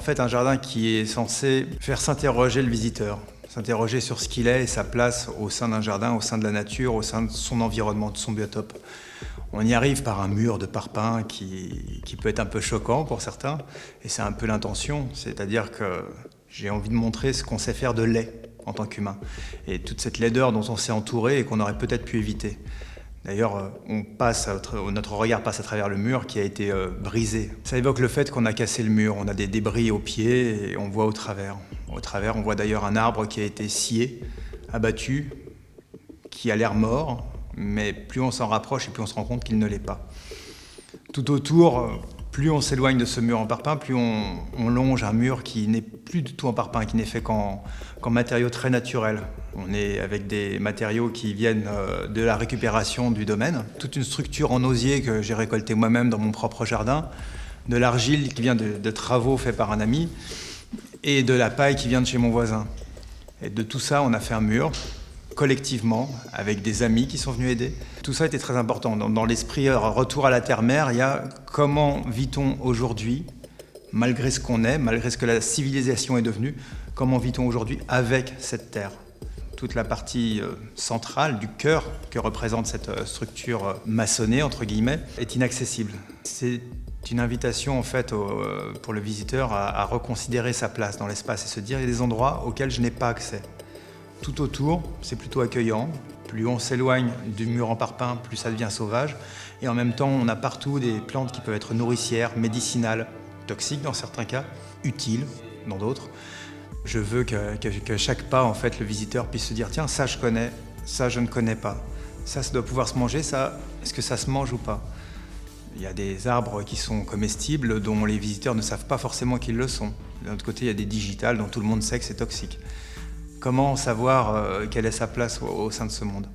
fait un jardin qui est censé faire s'interroger le visiteur, s'interroger sur ce qu'il est et sa place au sein d'un jardin, au sein de la nature, au sein de son environnement, de son biotope. On y arrive par un mur de parpaing qui peut être un peu choquant pour certains, et c'est un peu l'intention, c'est-à-dire que j'ai envie de montrer ce qu'on sait faire de laid en tant qu'humain, et toute cette laideur dont on s'est entouré et qu'on aurait peut-être pu éviter. D'ailleurs, notre regard passe à travers le mur qui a été brisé. Ça évoque le fait qu'on a cassé le mur, on a des débris au pied et on voit au travers. Au travers, on voit d'ailleurs un arbre qui a été scié, abattu, qui a l'air mort, mais plus on s'en rapproche et plus on se rend compte qu'il ne l'est pas. Tout autour, plus on s'éloigne de ce mur en parpaing, plus on longe un mur qui n'est plus du tout en parpaing, qui n'est fait qu'en matériaux très naturels. On est avec des matériaux qui viennent de la récupération du domaine. Toute une structure en osier que j'ai récoltée moi-même dans mon propre jardin, de l'argile qui vient de travaux faits par un ami, et de la paille qui vient de chez mon voisin. Et de tout ça, on a fait un mur, collectivement, avec des amis qui sont venus aider. Tout ça était très important. Dans l'esprit retour à la terre-mère, il y a comment vit-on aujourd'hui, malgré ce qu'on est, malgré ce que la civilisation est devenue, comment vit-on aujourd'hui avec cette terre. Toute la partie centrale du cœur que représente cette structure maçonnée, entre guillemets, est inaccessible. C'est une invitation en fait pour le visiteur à reconsidérer sa place dans l'espace et se dire il y a des endroits auxquels je n'ai pas accès. Tout autour, c'est plutôt accueillant. Plus on s'éloigne du mur en parpaing, plus ça devient sauvage. Et en même temps, on a partout des plantes qui peuvent être nourricières, médicinales, toxiques dans certains cas, utiles dans d'autres. Je veux que chaque pas, en fait, le visiteur puisse se dire tiens, ça je connais, ça je ne connais pas. Ça doit pouvoir se manger, ça, est-ce que ça se mange ou pas? Il y a des arbres qui sont comestibles dont les visiteurs ne savent pas forcément qu'ils le sont. D'un autre côté, il y a des digitales dont tout le monde sait que c'est toxique. Comment savoir quelle est sa place au sein de ce monde?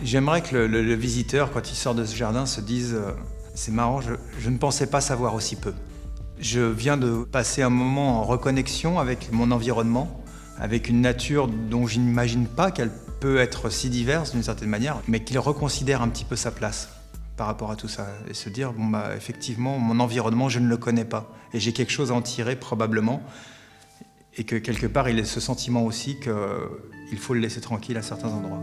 J'aimerais que le visiteur, quand il sort de ce jardin, se dise c'est marrant, je ne pensais pas savoir aussi peu. Je viens de passer un moment en reconnexion avec mon environnement, avec une nature dont je n'imagine pas qu'elle peut être si diverse d'une certaine manière, mais qu'il reconsidère un petit peu sa place par rapport à tout ça et se dire bon bah effectivement mon environnement je ne le connais pas et j'ai quelque chose à en tirer probablement. Et que quelque part, il y a ce sentiment aussi qu'il faut le laisser tranquille à certains endroits.